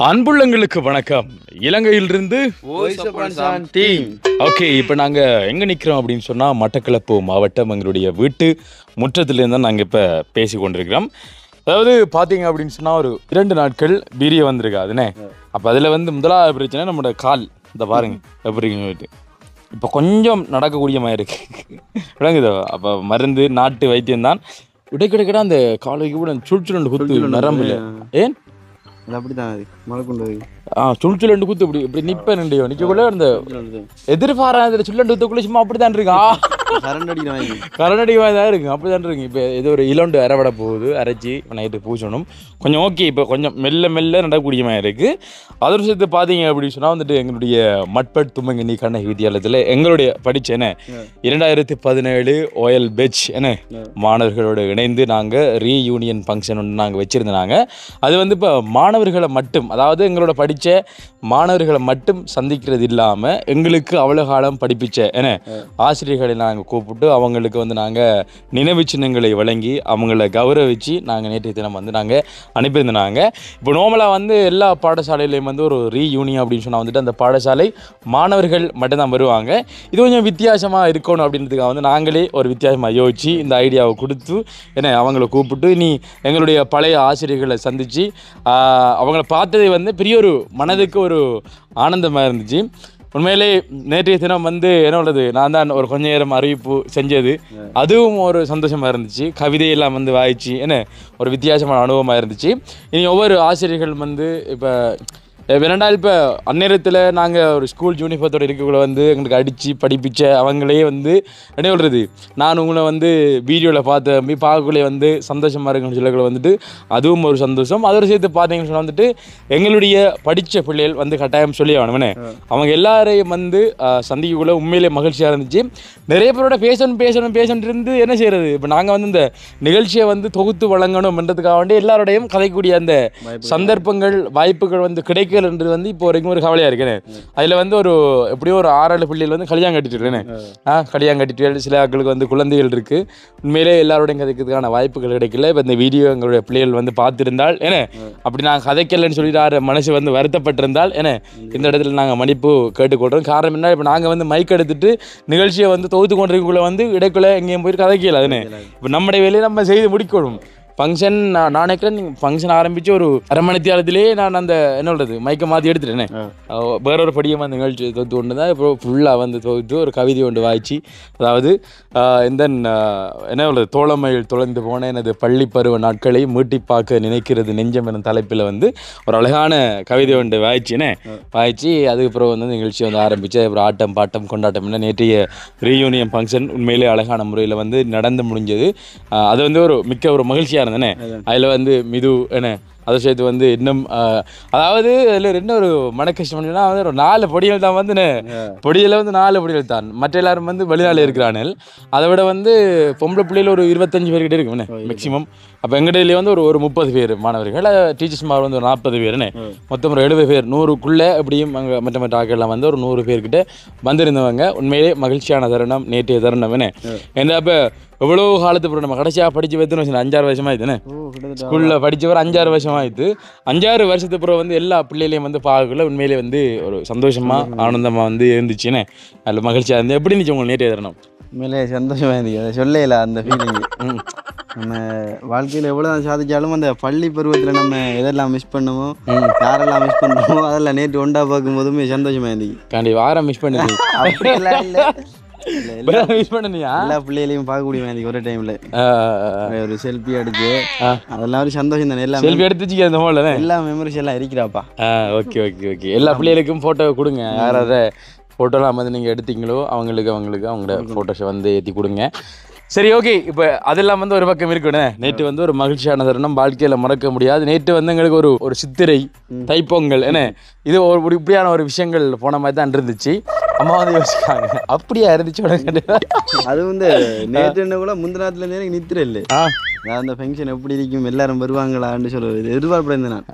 அன்புள்ளங்களுக்கு வணக்கம். இலங்கையிலிருந்து ஓகே, இப்போ நாங்கள் எங்கே நிற்கிறோம் அப்படின்னு சொன்னால் மட்டக்களப்பு மாவட்டம் எங்களுடைய வீட்டு முற்றத்துலேருந்து தான் நாங்கள் இப்போ பேசி கொண்டிருக்கிறோம். அதாவது பார்த்தீங்க அப்படின்னு சொன்னால் ஒரு 2 நாட்கள் வீரிய வந்திருக்காதுண்ணே. அப்போ அதில் முதலாவது பிரச்சனை நம்மளோட கால். இந்த பாருங்க எப்படி இப்போ கொஞ்சம் நடக்கக்கூடிய மாதிரி இருக்கு விளங்குதோ. அப்போ மருந்து நாட்டு வைத்தியம் தான் இடைக்கிடைக்கிட அந்த காலுக்கு கூட சுழ்ச்சுண்டு குத்து நரம்புல ஏன் அப்படிதான் மழை கொண்டு போய் சுழ்ச்சுலண்டு குத்து இப்படி இப்படி நிற்பேன் நிற்கக்குள்ள அந்த எதிர்பாராத சுள்ளண்டு குத்துக்குள்ள சும்மா அப்படித்தான் இருக்கா கரண்டடி தான் இருக்கு அப்படிதான் இருக்கு. இப்போ ஏதோ ஒரு இலண்டு அரைவிட போகுது, அரைச்சி நைட்டு பூசணும் கொஞ்சம். ஓகே, இப்போ கொஞ்சம் மெல்ல மெல்ல நடக்கக்கூடிய மாதிரி இருக்குது. அதோட சேர்த்து பார்த்தீங்க அப்படின்னு சொன்னால் எங்களுடைய மட்பட் தும்மங்கனி கண்ணகி வித்தியாலயத்தில் எங்களுடைய படித்தேன்னு 2017 ஓயல் பெச் என்ன மாணவர்களோடு இணைந்து நாங்கள் ரீயூனியன் ஃபங்க்ஷன் ஒன்று நாங்கள் வச்சுருந்தாங்க. அது இப்போ மாணவர்களை மட்டும், அதாவது எங்களோட படித்த மாணவர்களை மட்டும் சந்திக்கிறது இல்லாமல் எங்களுக்கு அவ்வளோ காலம் படிப்பிச்ச என்ன ஆசிரியர்களை நாங்கள் கூப்பிட்டு அவங்களுக்கு நாங்கள் நினைவு சின்னங்களை வழங்கி அவங்கள கௌரவிச்சு நாங்கள் நேற்றைய தினம் நாங்கள் அனுப்பியிருந்தாங்க. இப்போ நார்மலாக எல்லா பாடசாலையிலையும் ஒரு ரீயூனியன் அப்படின்னு சொன்னால் அந்த பாடசாலை மாணவர்கள் மட்டும்தான் வருவாங்க. இது கொஞ்சம் வித்தியாசமாக இருக்கணும் அப்படின்றதுக்காக நாங்களே ஒரு வித்தியாசமாக யோசிச்சு இந்த ஐடியாவை கொடுத்து என்ன அவங்கள கூப்பிட்டு நீ எங்களுடைய பழைய ஆசிரியர்களை சந்தித்து அவங்கள பார்த்ததே பெரிய ஒரு மனதுக்கு ஒரு ஆனந்தமாக இருந்துச்சு. உண்மையிலே நேற்றைய தினம் என்ன உள்ளது, நான் தான் ஒரு கொஞ்ச நேரம் அறிவிப்பு செஞ்சது, அதுவும் ஒரு சந்தோஷமாக இருந்துச்சு. கவிதையெல்லாம் வாய்ச்சி என்ன ஒரு வித்தியாசமான அனுபவமாக இருந்துச்சு. இனி ஒவ்வொரு ஆசிரியர்கள் இப்போ வேணால் இப்போ அந்நேரத்தில் நாங்கள் ஒரு ஸ்கூல் யூனிஃபார்த்தோடு இருக்கக்குள்ள எங்களுக்கு அடித்து படிப்பிச்ச அவங்களே என்ன சொல்கிறது, நான் உங்களை வீடியோவில் பார்க்கக்குள்ளே சந்தோஷமாக இருக்குன்னு சொல்லக்குள்ள அதுவும் ஒரு சந்தோஷம். அதோடு சேர்த்து பார்த்தீங்கன்னு சொன்னால் எங்களுடைய படித்த பிள்ளைகள் கட்டாயம் சொல்லி ஆகணும்னே அவங்க எல்லாரையும் சந்திக்கக்குள்ள உண்மையிலே மகிழ்ச்சியாக இருந்துச்சு. நிறைய பேரோட பேசணும் இருந்து என்ன செய்கிறது, இப்போ நாங்கள் இந்த நிகழ்ச்சியை தொகுத்து வழங்கணும்ன்றதுக்காக வேண்டி எல்லாரோடையும் கதைக்கூடிய அந்த சந்தர்ப்பங்கள் வாய்ப்புகள் கிடைக்க என்று இப்போ வரைக்கும் ஒரு கவலையாக இருக்கேன். அதில் ஒரு எப்படியோ ஒரு 6-7 பிள்ளைகள் கல்யாணம் கட்டிட்டு இருக்கேன். கல்யாணம் கட்டிட்டு சில ஆட்களுக்கு குழந்தைகள் இருக்குது. உண்மையிலே எல்லாரோடையும் கதைக்கிறதுக்கான வாய்ப்புகள் கிடைக்கல. இப்போ இந்த வீடியோ எங்களுடைய பிள்ளைகள் பார்த்துருந்தால் என்ன அப்படி நாங்கள் கதைக்கலன்னு சொல்லிட்டு மனசு வருத்தப்பட்டிருந்தால் என்ன இந்த இடத்துல நாங்கள் மன்னிப்பு கேட்டுக்கொள்கிறோம். காரணம் என்ன, இப்போ நாங்கள் மைக் எடுத்துட்டு நிகழ்ச்சியை தொகுத்து கொண்டிருக்குள்ள இடைக்குள்ள எங்கேயும் போய் கதைக்கல. அதுன்னு இப்போ நம்முடைய வேலையை நம்ம செய்து முடிக்கணும். ஃபங்க்ஷன் நான் நினைக்கிறேன் நீங்கள் ஃபங்க்ஷன் ஆரம்பித்து ஒரு 1/2 மணி நேரத்திலேயே நான் அந்த என்ன சொல்கிறது மைக்கை மாற்றி எடுத்துட்டேனே. வேற ஒரு படியமாக நிகழ்ச்சி தொகுத்து ஒன்று தான் இப்போ ஃபுல்லாக தொகுத்து ஒரு கவிதை ஒன்று வாய்ச்சி, அதாவது இந்த என்ன சொல்கிறது, தோழமையில் தொலைந்து போன எனது பள்ளி பருவ நாட்களை மீட்டி பார்க்க நினைக்கிறது நெஞ்சம் எனும் தலைப்பில் ஒரு அழகான கவிதை ஒன்று வாய்ச்சினே வாய்ச்சி அதுக்கப்புறம் நிகழ்ச்சி ஆரம்பித்து அப்புறம் ஆட்டம் பாட்டம் கொண்டாட்டம் என்ன நேற்றைய ரீயூனியன் ஃபங்க்ஷன் உண்மையிலே அழகான முறையில் நடந்து முடிஞ்சது. அது ஒரு மிக்க ஒரு மகிழ்ச்சியாக இருந்தேனே. அதில் மிது என்ன அதை சேர்த்து இன்னும் அதாவது அதில் என்ன ஒரு மன கஷ்டம்னா ஒரு 4 பொடிகள் தான் பொடியில் 4 பொடிகள் தான். மற்ற எல்லாரும் வெளிநாளில் இருக்கிறார்கள். அதை விட பொம்பளை பிள்ளையில் ஒரு 25 பேர்கிட்ட இருக்குண்ணே மேக்சிமம். அப்போ எங்கிட்டே ஒரு 30 பேர் மாணவர்கள், டீச்சர்ஸ்மார் ஒரு 40 பேர்னே, மொத்தம் ஒரு 70 பேர் 100க்குள்ளே எப்படியும் அங்கே மற்ற ஆக்கெல்லாம் ஒரு 100 பேர்கிட்ட வந்திருந்தவங்க. உண்மையிலே மகிழ்ச்சியான தருணம் நேற்றைய தருணம் என்ன. ஏன்னா இப்போ எவ்வளோ காலத்துக்கு அப்புறம் நம்ம கடைசியாக படித்து வைத்துன்னு 5-6 வருஷமாக ஆயிடுதுண்ணே. ஸ்கூலில் படித்தவர் 5-6 வருஷமாக ஆயிடுது. 5-6 வருஷத்துக்கு அப்புறம் எல்லா பிள்ளைகளையும் பார்க்கக்குள்ள உண்மையிலே ஒரு சந்தோஷமாக ஆனந்தமாக இருந்துச்சுன்னு அதில் மகிழ்ச்சியாக இருந்து. எப்படி இருந்துச்சு உங்களுக்கு நேற்றைய தருணம்? உண்மையிலே சந்தோஷமாக இருந்துச்சு. அதை சொல்லல அந்த ஃபீலிங். நம்ம வாழ்க்கையில் எவ்வளோ தான் சாதிச்சாலும் அந்த பள்ளி பருவத்தில் நம்ம எதெல்லாம் மிஸ் பண்ணுமோ, யாரெல்லாம் மிஸ் பண்ணுமோ அதெல்லாம் நேற்று ஒன்றா பார்க்கும்போதுமே சந்தோஷமாக இருந்துச்சு. கண்டிப்பாக வாரம் மிஸ் பண்ணி அப்படியெல்லாம் இல்லை, மிஸ் பண்ணியா எல்லா பிள்ளைகளையும் பார்க்கக்கூடிய மாதிரி ஒரு டைம்ல ஒரு செல்ஃபி எடுத்து அதெல்லாம் ஒரு சந்தோஷம் தானே. எல்லாம் செல்ஃபி எடுத்துச்சு அந்த மோல எல்லா மெமரிஸ் எல்லாம் இருக்கிறாப்பா. Okay okay okay. எல்லா பிள்ளைகளுக்கும் ஃபோட்டோ கொடுங்க. யாராவது ஃபோட்டோலாம் நீங்கள் எடுத்தீங்களோ அவங்களுக்கு அவங்களோட ஃபோட்டோஸை ஏற்றி கொடுங்க. சரி, ஓகே. இப்போ அதெல்லாம் ஒரு பக்கம் இருக்கணும். நேற்று ஒரு மகிழ்ச்சியான தருணம், வாழ்க்கையில் மறக்க முடியாது. நேற்று எங்களுக்கு ஒரு சித்திரை தைப்பொங்கல் என்ன இது ஒரு இப்படியான ஒரு விஷயங்கள் போன மாதிரி தான் இருந்துச்சு. அம்மா யோசிக்காங்க அப்படியா இருந்துச்சு. அது நேற்று என்ன கூட முந்தின நேரம் நித்திர இல்லை. அந்த ஃபங்க்ஷன் எப்படி இருக்கும், எல்லாரும் வருவாங்களான்னு சொல்லுவது எதிர்பார்ப்பு நான்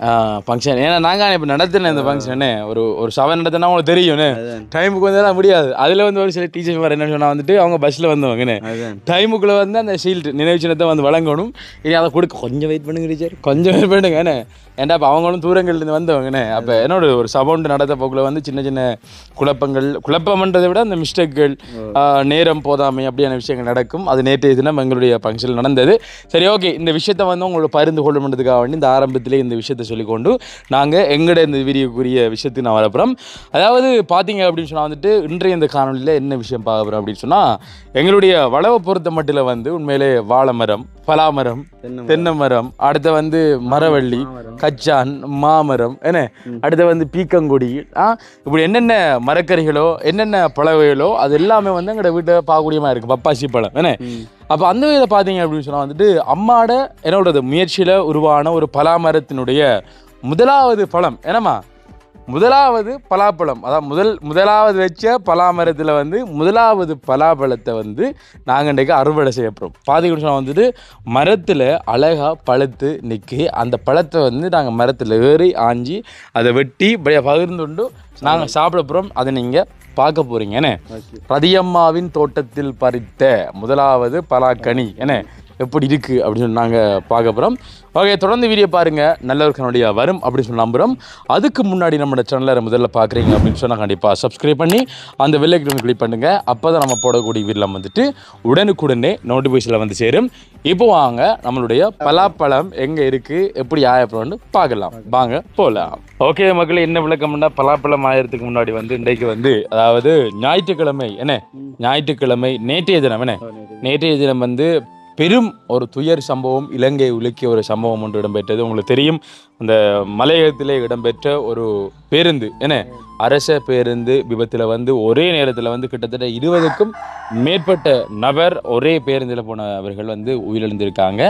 ஃபங்க்ஷன். ஏன்னா நாங்கள் இப்போ நடத்தினேன் இந்த ஃபங்க்ஷனு ஒரு 7 நடத்தினா உங்களுக்கு தெரியும் டைமுக்கு வந்தால் முடியாது. அதில் ஒரு சில டீச்சர்ஸ் வர என்ன சொன்னால் அவங்க பஸ்ஸில் வந்தவங்கன்னு டைமுக்குள்ளே அந்த ஷீல்டு நினைவு சின்னத்தை வழங்கணும். இனி அதை கொடுக்க கொஞ்சம் வெயிட் பண்ணுங்க டீச்சர், கொஞ்சம் வெயிட் பண்ணுங்க. ஏன்டா அப்போ அவங்களும் தூரங்கள்லேருந்து வந்தவங்கண்ணே. அப்போ என்னோட ஒரு சபவுண்டு நடத்த போக்கில் வந்து சின்ன சின்ன குழப்பம்ன்றதை விட அந்த மிஸ்டேக்குகள் நேரம் போதாமை அப்படியான விஷயங்கள் நடக்கும். அது நேற்றைய தினம் எங்களுடைய ஃபங்க்ஷனில் நடந்தது. சரி, ஓகே, இந்த விஷயத்தை வந்து உங்களோட பகிர்ந்து கொள்ளணுன்றதுக்காக வேண்டி இந்த ஆரம்பத்திலே இந்த விஷயத்தை சொல்லிக்கொண்டு நாங்கள் எங்களோட இந்த வீடியோக்குரிய விஷயத்துக்கு நான் வரப்புறோம். அதாவது பார்த்தீங்க அப்படின்னு சொன்னால் வந்துட்டு இன்றைய இந்த காணொலியில் என்ன விஷயம் பார்க்க போகிறோம் அப்படின்னு சொன்னால், எங்களுடைய வளவை பொறுத்த மட்டில் வந்து உண்மையிலே வாழை மரம், பலாமரம், தென்னை மரம், அடுத்த வந்து மரவள்ளி, கச்சான், மாமரம், என்ன அடுத்த வந்து பீக்கங்கொடி, இப்படி என்னென்ன மரக்கறிகளோ என்னென்ன பழவைகளோ அது எல்லாமே வந்து எங்களோட வீட்டை பார்க்கக்கூடியமாக இருக்குது. பப்பாசி பழம் என்ன. அப்போ அந்த வகையில் பார்த்தீங்க அப்படின்னு சொன்னால் வந்துட்டு அம்மாட என்னோட முயற்சியில் உருவான ஒரு பலாமரத்தினுடைய முதலாவது பழம் என்னம்மா, முதலாவது பலாப்பழம், அதாவது முதலாவது வச்ச பலாமரத்தில் வந்து முதலாவது பலாப்பழத்தை வந்து நாங்கள் இன்றைக்கு அறுவடை செய்யப்படுறோம். பார்த்தீங்கன்னு சொன்னால் வந்துட்டு மரத்தில் அழகாக பழுத்து நிற்கி அந்த பழத்தை வந்து நாங்கள் மரத்தில் ஏறி ஆஞ்சி அதை வெட்டி பகிர்ந்துண்டு நாங்கள் சாப்பிட போகிறோம். அதை நீங்கள் பார்க்க போகிறீங்க என்ன. ரதியம்மாவின் தோட்டத்தில் பறித்த முதலாவது பலாக்கனி என்ன எப்படி இருக்குது அப்படின்னு சொல்லி நாங்கள் பார்க்க போகிறோம். ஓகே, தொடர்ந்து வீடியோ பாருங்கள், நல்ல ஒரு கனோடியா வரும் அப்படின்னு சொல்லி நம்புகிறோம். அதுக்கு முன்னாடி நம்மளோட சேனலை முதல்ல பார்க்குறீங்க அப்படின்னு சொன்னால் கண்டிப்பாக சப்ஸ்கிரைப் பண்ணி அந்த பெல் ஐக்கானை கிளிக் பண்ணுங்கள். அப்போ தான் நம்ம போடக்கூடிய வீடியோ வந்துட்டு உடனுக்குடனே நோட்டிஃபிகேஷனில் வந்து சேரும். இப்போ வாங்க நம்மளுடைய பலாப்பழம் எங்கே இருக்குது எப்படி ஆயப்பழம்னு பார்க்கலாம். வாங்க போகலாம். ஓகே மக்களே, என்ன விளக்கம்னா பலாப்பழம் ஆயிரத்துக்கு முன்னாடி வந்து இன்றைக்கு வந்து அதாவது ஞாயிற்றுக்கிழமை என்ன, ஞாயிற்றுக்கிழமை நேற்றைய தினம் என்ன, நேற்றைய தினம் வந்து பெரும் ஒரு துயர் சம்பவம், இலங்கை உலுக்கிய ஒரு சம்பவம் ஒன்று இடம்பெற்றது. உங்களுக்கு தெரியும், அந்த மலையகத்திலே இடம்பெற்ற ஒரு பேருந்து என்ன அரச பேருந்து விபத்தில் வந்து ஒரே நேரத்தில் வந்து கிட்டத்தட்ட 20க்கும் மேற்பட்ட நபர் ஒரே பேருந்தில் போன அவர்கள் வந்து உயிரிழந்திருக்காங்க.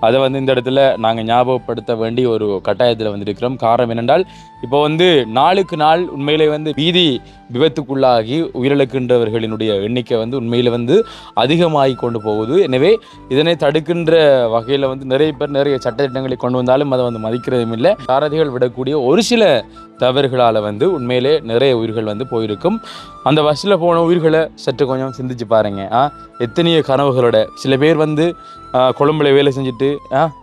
அதை வந்து இந்த இடத்துல நாங்கள் ஞாபகப்படுத்த வேண்டிய ஒரு கட்டாயத்தில் வந்து இருக்கிறோம். காரணம் என்னென்றால் இப்போ வந்து நாளுக்கு நாள் உண்மையிலே வந்து வீதி விபத்துக்குள்ளாகி உயிரிழக்கின்றவர்களினுடைய எண்ணிக்கை வந்து உண்மையில் வந்து அதிகமாகி கொண்டு போகுது. எனவே இதனை தடுக்கின்ற வகையில் வந்து நிறைய பேர் நிறைய சட்டத்திட்டங்களை கொண்டு வந்தாலும் அதை வந்து மதிக்கிறதும் இல்லை. சாரதிகள் விடக்கூடிய ஒரு சில தவறுகளால் வந்து உண்மையிலே நிறைய உயிர்கள் வந்து போயிருக்கும். அந்த பஸ்ஸில் போன உயிர்களை சற்று கொஞ்சம் சிந்திச்சு பாருங்க. எத்தனையோ கனவுகளோட சில பேர் வந்து கொழும்புல வேலை செஞ்சுட்டு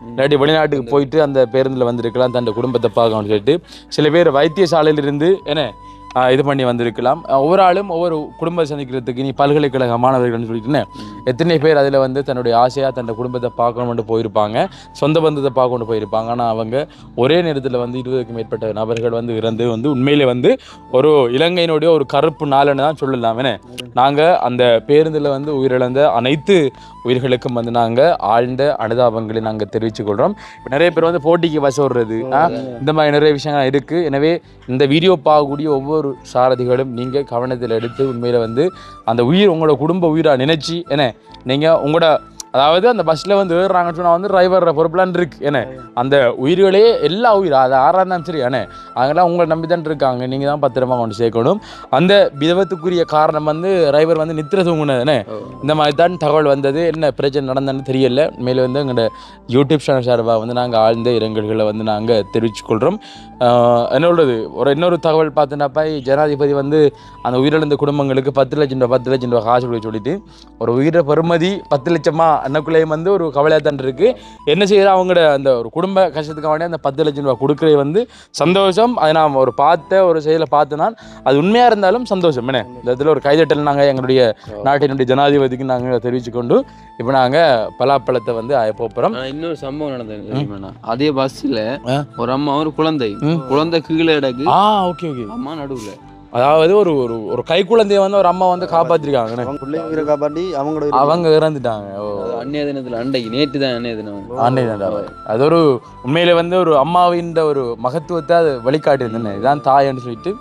இல்லாட்டி வெளிநாட்டுக்கு போயிட்டு அந்த பேருந்தில் வந்திருக்கலாம், தன் குடும்பத்தை பார்க்கணும்னு சொல்லிட்டு. சில பேர் வைத்தியசாலையிலிருந்து என்ன இது பண்ணி வந்திருக்கலாம். ஒவ்வொரு ஆளும் ஒவ்வொரு குடும்பத்தை சந்திக்கிறதுக்கு நீ பல்கலைக்கழக மாணவர்கள்னு சொல்லிட்டுன்னு எத்தனை பேர் அதில் வந்து தன்னுடைய ஆசையாக தன் குடும்பத்தை பார்க்கணும்னு போயிருப்பாங்க, சொந்த பந்தத்தை பார்க்கணும்னு போயிருப்பாங்க. ஆனால் அவங்க ஒரே நேரத்தில் வந்து 20க்கும் மேற்பட்ட நபர்கள் வந்து இறந்து வந்து உண்மையிலே வந்து ஒரு இலங்கையினுடைய ஒரு கருப்பு நாள்னு தான் சொல்லலாம். என்ன நாங்கள் அந்த பேருந்தில் வந்து உயிரிழந்த அனைத்து உயிர்களுக்கும் வந்து நாங்கள் ஆழ்ந்த அனுதாபங்களை நாங்கள் தெரிவித்துக் கொள்கிறோம். நிறைய பேர் வந்து போட்டிக்கு பஸ் ஓடுறது இந்த மாதிரி நிறைய விஷயங்கள் இருக்குது. எனவே இந்த வீடியோ பார்க்கக்கூடிய ஒவ்வொரு சாரதிகளும் நீங்கள் கவனத்தில் எடுத்து உண்மையில் வந்து அந்த உயிர் உங்களோட குடும்ப உயிராக நினைச்சு என்ன நீங்கள் உங்களோட அதாவது அந்த பஸ்ஸில் வந்து ஏறுறாங்கன்னு சொன்னால் வந்து டிரைவர் பொறுப்பலான் இருக்கு என்ன அந்த உயிர்களே எல்லா உயிர் அது ஆறாக தான் சரி என்ன அதெல்லாம் உங்களை நம்பி தான் இருக்காங்க. நீங்கள் தான் பத்திரமா கொண்டு சேர்க்கணும். அந்த விதத்துக்குரிய காரணம் வந்து டிரைவர் வந்து நித்திர தூங்குனதுன்னு இந்த மாதிரி தான் தகவல் வந்தது. என்ன பிரச்சனை நடந்ததுன்னு தெரியல. மேலே வந்து எங்களோட யூடியூப் சேனல் சார்பாக வந்து நாங்கள் ஆழ்ந்த இரங்கல்களை வந்து நாங்கள் தெரிவித்துக்கொள்கிறோம். என்னோடது இன்னொரு தகவல் பார்த்தோன்னாப்பா, ஜனாதிபதி வந்து அந்த உயிரிழந்த குடும்பங்களுக்கு 10 லட்சம் ரூபா காசு கொடுக்க சொல்லிட்டு ஒரு உயிரை பெறுமதி 10 லட்சமா அன்னக்குள்ளேயும் வந்து ஒரு கவலையாக தான் இருக்குது. என்ன செய்கிற அவங்களோட அந்த ஒரு குடும்ப கஷ்டத்துக்காக வேண்டிய அந்த 10 லட்சம் ரூபா கொடுக்குறது வந்து சந்தோஷம். அதை நான் ஒரு செயலை பார்த்தேன்னா அது உண்மையாக இருந்தாலும் சந்தோஷம். என்ன இந்த இடத்துல ஒரு கைதட்டல் நாங்கள் எங்களுடைய நாட்டினுடைய ஜனாதிபதிக்கு நாங்கள் தெரிவித்துக்கொண்டு இப்போ நாங்கள் பலாப்பழத்தை வந்து போகிறோம். இன்னொரு சம்பவம் நடந்தது. அதே பஸ்ஸில் ஒரு அம்மா ஒரு குழந்தை கீழே இடக்கு ஓகே ஓகே அம்மா நடுவில் அதாவது ஒரு ஒரு கை குழந்தைய வந்து ஒரு அம்மா வந்து காப்பாற்றிருக்காங்க. காப்பாற்றி அவங்க இறந்துட்டாங்க. அன்னைய தினத்தில் அன்றைக்கு நேற்று தான் அன்னைய தினம். அது ஒரு உண்மையில வந்து ஒரு அம்மாவின் ஒரு மகத்துவத்தை அது வழிகாட்டியிருந்தேன். இதான் தாயன்னு சொல்லிட்டு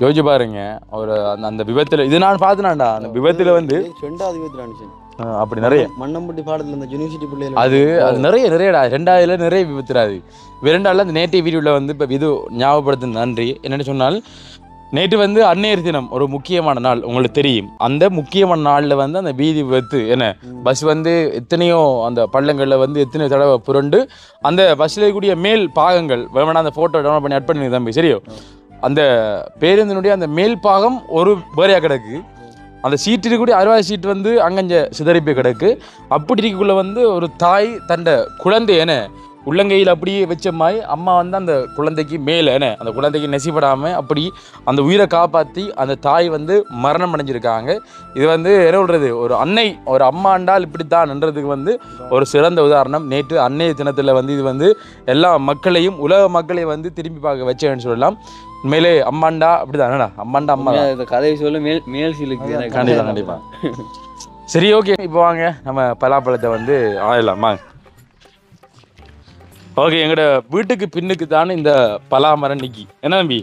யோசிச்சு பாருங்க. ஒரு அந்த விபத்துல இது நான் பார்த்தேனாண்டா. அந்த விபத்துல வந்து 2வது விபத்து அப்படி நிறைய மண்ணம்பட்டி பாடத்தில் இந்த யூனிவர்சிட்டி பிள்ளைகள் அது நிறையடா 2ஆவதுல நிறைய விபத்துறாது. 2ஆவதுல அந்த நேற்றைய வீடியோவில் வந்து இப்போ இது ஞாபகப்படுத்த நன்றி. என்னென்னு சொன்னால் நேற்று வந்து அன்னையர் தினம் ஒரு முக்கியமான நாள் உங்களுக்கு தெரியும். அந்த முக்கியமான நாளில் வந்து அந்த வீதி விபத்து என்ன பஸ் வந்து எத்தனையோ அந்த பள்ளங்களில் வந்து எத்தனையோ தடவை புரண்டு அந்த பஸ்ஸில் கூடிய மேல் பாகங்கள் வேணா அந்த ஃபோட்டோ டவுன்லோட் பண்ணி அட் பண்ணி தம்பி சரியோ அந்த பேருந்தினுடைய அந்த மேல் பாகம் ஒரு வேறையாக கிடக்கு. அந்த சீட்டு இருக்கக்கூடிய 60 சீட்டு வந்து அங்கஞ்ச சிதறிப்பை கிடக்கு. அப்படி இருக்கக்குள்ள வந்து ஒரு தாய் தன்னை குழந்தையன உள்ளங்கையில் அப்படியே வச்ச மாதிரி அம்மா வந்து அந்த குழந்தைக்கு மேலே அந்த குழந்தைக்கு நெசிப்படாமல் அப்படி அந்த உயிரை காப்பாற்றி அந்த தாய் வந்து மரணம் அடைஞ்சிருக்காங்க. இது வந்து என்ன சொல்கிறது, ஒரு அன்னை ஒரு அம்மாண்டால் இப்படித்தான்ன்றதுக்கு வந்து ஒரு சிறந்த உதாரணம். நேற்று அன்னைய தினத்தில் வந்து இது வந்து எல்லா மக்களையும் உலக மக்களையும் வந்து திரும்பி பார்க்க வச்சேன்னு சொல்லலாம். உண்மையிலே அம்மாண்டா அப்படிதானடா, அம்மாண்டா அம்மா கதையை சொல்ல மேல் சிலுக்கு. கண்டிப்பாக கண்டிப்பாக. சரி, ஓகே, இப்போ வாங்க நம்ம பலாப்பழத்தை வந்து ஆயிடலாமா? ஓகே, எங்களோட வீட்டுக்கு பின்னுக்கு தானே இந்த பலாமரம் நிக்கி. என்ன தம்பி,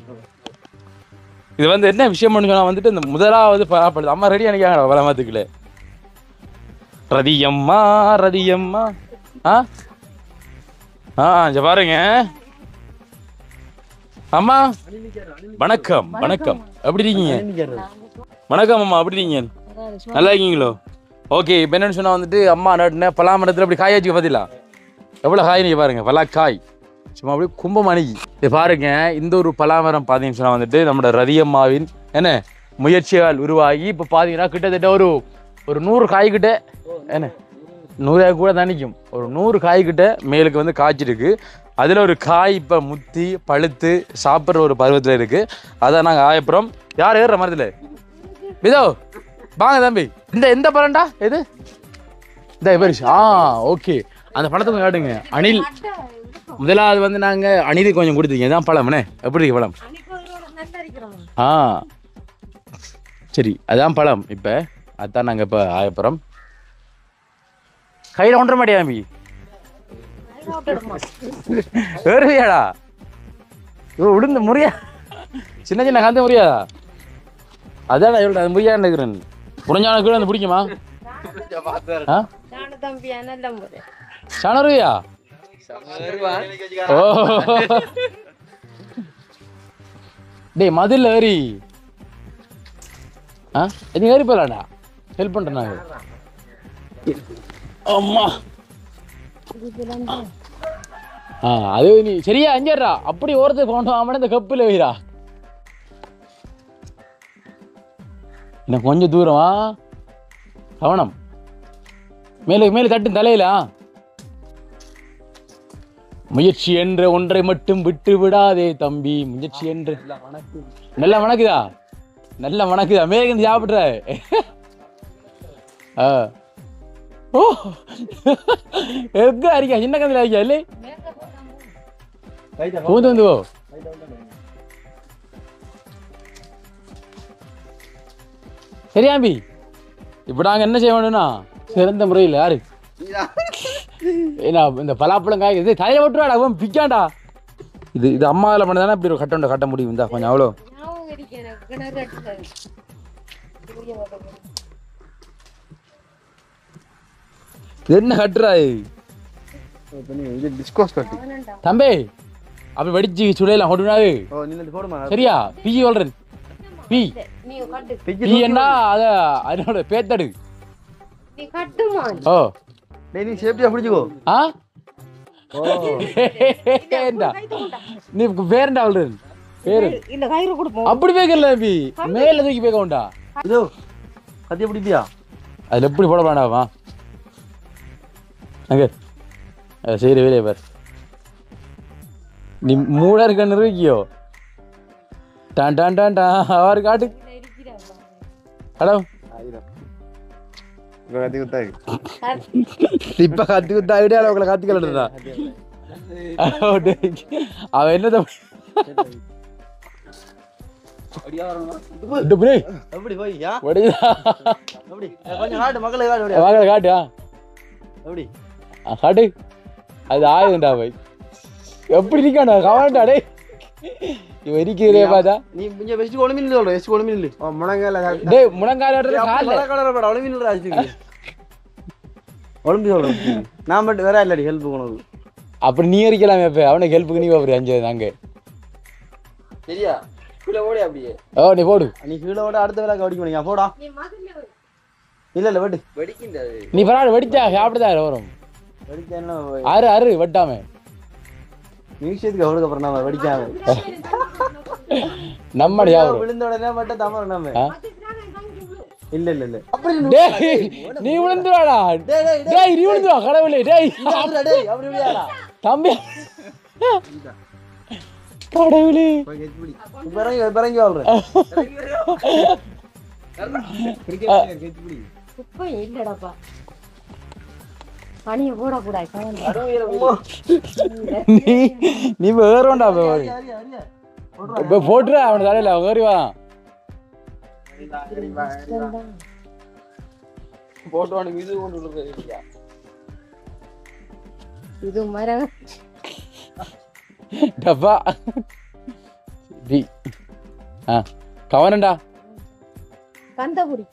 இது வந்து என்ன விஷயம்னு சொன்னால் வந்துட்டு இந்த முதலாவது பலாப்பழத்தை அம்மா ரெடி அணிக்காங்கடா பலாமரத்துக்குள்ள. ரதியம்மா ரதியம்மா. இங்க பாருங்க அம்மா. வணக்கம் வணக்கம், எப்படி இருக்கீங்க? வணக்கம் அம்மா, எப்படி இருக்கீங்க? நல்லா இருக்கீங்களோ? ஓகே, இப்போ என்னன்னு சொன்னால் வந்துட்டு அம்மா நட்டுன பலாமரத்தில் அப்படி காயாச்சு பார்த்தீங்களா? எவ்வளோ காய் நீங்கள் பாருங்கள், பலாக்காய் சும்மா அப்படியே கும்பமணிக்கு. இது பாருங்க, இந்த ஒரு பலாமரம் பார்த்தீங்கன்னு சொன்னால் வந்துட்டு நம்மளோட ரதியம்மாவின் என்ன முயற்சியால் உருவாகி இப்போ பார்த்தீங்கன்னா கிட்டத்தட்ட ஒரு 100 காய்கிட்ட, என்ன 100 கூட தணிக்கும், ஒரு 100 காய்கிட்ட மேலுக்கு வந்து காய்ச்சிருக்கு. அதில் ஒரு காய் இப்போ முத்தி பழுத்து சாப்பிட்ற ஒரு பருவத்தில் இருக்குது. அதான் நாங்கள் ஆயப்புறம். யார் ஏறுற மரத்தில் இதோ வாங்க தம்பி. எந்த பழம்டா இது? இந்த பெருசு. ஓகே, அந்த பழத்தை காட்டுங்க. அணில் முதலாவது வந்து நாங்கள் அணில் கொஞ்சம் கொடுத்தீங்க. இதான் பழம்ண்ணே, எப்படி இருக்கு பழம்? சரி, அதான் பழம். இப்போ அதுதான் நாங்கள் இப்போ ஆயப்புறம் கையில் ஒன்றரை மாட்டியா தம்பி? ஏறுவியாடா? விழுந்த முறியா? சின்ன சின்ன கந்த முறியாதா? அதான் எவ்வளோ அது முறியா இருக்கிறேன். புரிஞ்சான கீழே வந்து பிடிக்குமா? சனருவியா? ஓ டேய், மதில் ஏறி நீ ஏறி போகலாண்டா, ஹெல்ப் பண்ணுறேன் நாங்கள். அம்மா அது நீ சரியா அஞ்சர்றா, அப்படி ஓரத்துக்கு கொண்டு வாம இந்த கப்பில் வைரா. இன்னும் கொஞ்சம் தூரம் கவனம். மேலே மேலே தட்டு தலையில. முயற்சி என்ற ஒன்றை மட்டும் விட்டு விடாதே தம்பி. முயற்சி என்று நல்லா வணக்குதா, நல்லா வணக்குதா. மேலே சாப்பிட்ற. ஓ எங்க அரிக்கா, சின்ன கந்தில அரிக்கா இல்லை பூந்து வந்து. ஓ சரியாம்பி, இப்போ நாங்கள் என்ன செய்ய வேணும்னா சிறந்த முறையில் யாரு ஏன்னா இந்த பலாப்பழம் காய் இது தலையில் விட்டுருவாடா, அவன் பிக்காண்டா. இது அம்மாவில் பண்ணதானே இப்படி ஒரு கட்ட கட்ட முடியும். இந்தா கொஞ்சம் அவ்வளோ என்ன கட்டுறா தம்பி? அப்படி வெடிச்சு சுடையெல்லாம் கொட்டுனாது சரியா? பிஜி சொல்றேன். பி என்ன அதோட பேத்தடு. ஓ நீ சேஃப்டியா பிடிச்சுக்கோ. நீ பேருண்டா சொல்றேன். பேரு அப்படி பேக்கல பி மேல தூக்கி பேக்க உண்டா? இதோ கத்தி பிடிப்பியா? அதுல எப்படி போட வேண்டாமா? அங்க சரி வேலையை பார். நீ மூடா இருக்க நிறுவிக்கியோ? டான் டான் டான் டான் அவரு காட்டு. ஹலோ இப்ப கத்தி குத்தாவிட்டே அவங்களை கத்தி கலட்டுறா. அவன் என்னத காட்டு. அது ஆயுதுண்டா போய் எப்படி இருக்காண்டா கவனண்டா. டே இவன் இருக்கிறதே பார்த்தா நீ கொஞ்சம் வெஸ்ட் கொழுமின் சொல்ற. வெஸ்ட் கொழுமின் இல்ல முனங்கால. டேய் முனங்கால கால்ல கலர பட ஒலிமின் ராஜ்க்கு ஒலிம்பி சொல்ற. நான் மட்டும் வேற இல்லடி ஹெல்ப் பண்ணனும். அப்படி நீ இருக்கலாமே. அப்ப அவனுக்கு ஹெல்ப்புக்கு நீ போற அஞ்சு நாங்க சரியா? கீழ ஓடி அப்படியே. ஓ நீ போடு. நீ கீழ ஓட அடுத்த வேளை கவடிக்க முடியா? போடா. இல்ல இல்ல வெடி வெடிக்கின்றது. நீ பராட வெடிச்சா சாப்பிடுதா வரும். வெடிச்சா என்ன ஆறு ஆறு வெட்டாம மியூசியத்துக்கு அவளுக்கு அப்புறம் நம்ம வெடிக்காம நம்மடி யாரும் விழுந்த உடனே மட்டும் தமர் நம்ம. இல்ல இல்ல இல்ல டேய் நீ விழுந்துடா. டேய் நீ விழுந்துடா கடவுளே. டேய் டேய் அப்படி விளையாடா. தம்பி கடவுளே பிறங்கி வாழ்றேன் இல்லடாப்பா பனிய போடக்கூடாது நீ வேறோண்டா இப்ப போட்டுற அவன தலையில ஏறி வா போட்டோனுக்கு இது கொண்டு இது மரம் டப்பா கவனண்டா கந்தபுரி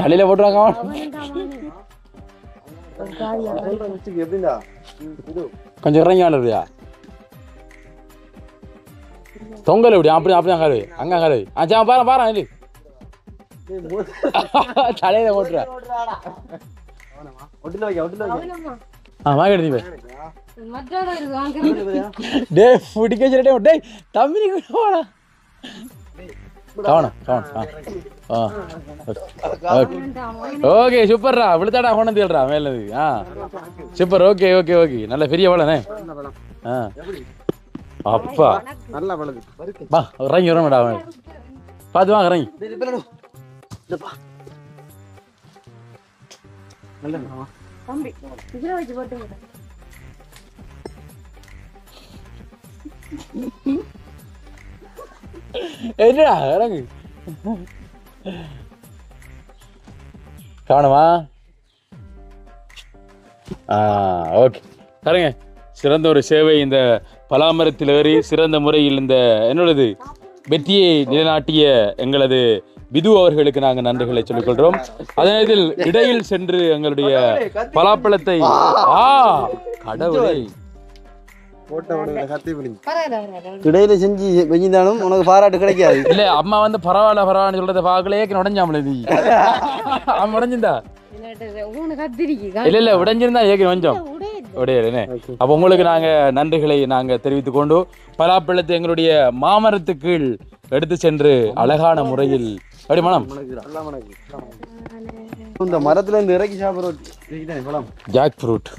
தலையில போட்டுருவாங்க கொஞ்சம் இறங்கி ஆளுறியா தொங்கல் எப்படி அப்படி அப்படிதான் கழுவி அங்க கழுவி பாரு பாரு இல்லை தலையில போட்டுற வாங்கி டே பிடிக்க வச்சுட்டே டேய் தம்பி போடா கவனம் ஓகே சூப்பர்ரா விழுத்தாடா கொண்டு வந்துடுறா மேலது சூப்பர் ஓகே ஓகே ஓகே நல்ல பெரிய பழனே அப்பா நல்லா பழது வா இறங்கி வரணும்டா பார்த்து வாங்க இறங்கி தம்பி இதுல வச்சு போட்டு என்னடா இறங்கு காணுமா ஓகே பாருங்க சிறந்த ஒரு சேவை இந்த பலாமரத்தில் ஏறி சிறந்த முறையில் இந்த என்னோடது வெற்றியை நிலைநாட்டிய எங்களது விது அவர்களுக்கு நாங்கள் நன்றிகளை சொல்லிக் கொள்றோம். அதே நேரத்தில் இடையில் சென்று எங்களுடைய பலாப்பழத்தை கடவுளை இடையில செஞ்சு வெஞ்சிருந்தாலும் உனக்கு பாராட்டு கிடைக்காது. இல்ல அம்மா வந்து பரவாயில்ல பரவாயில்ல சொல்றத பாக்கலே உடஞ்சாமல நீ அவன் உடஞ்சிருந்தா இல்ல இல்ல உடைஞ்சிருந்தா ஏக கொஞ்சம் உடையலே. அப்ப உங்களுக்கு நாங்க நன்றிகளை நாங்க தெரிவித்துக் கொண்டு பலாப்பழத்தை எங்களுடைய மாமரத்துக்கு எடுத்து சென்று அழகான முறையில் அப்படி மனம் இந்த மரத்துல இருந்து இறக்கி சாப்பிடுறோம். ஜாக் ஃப்ரூட்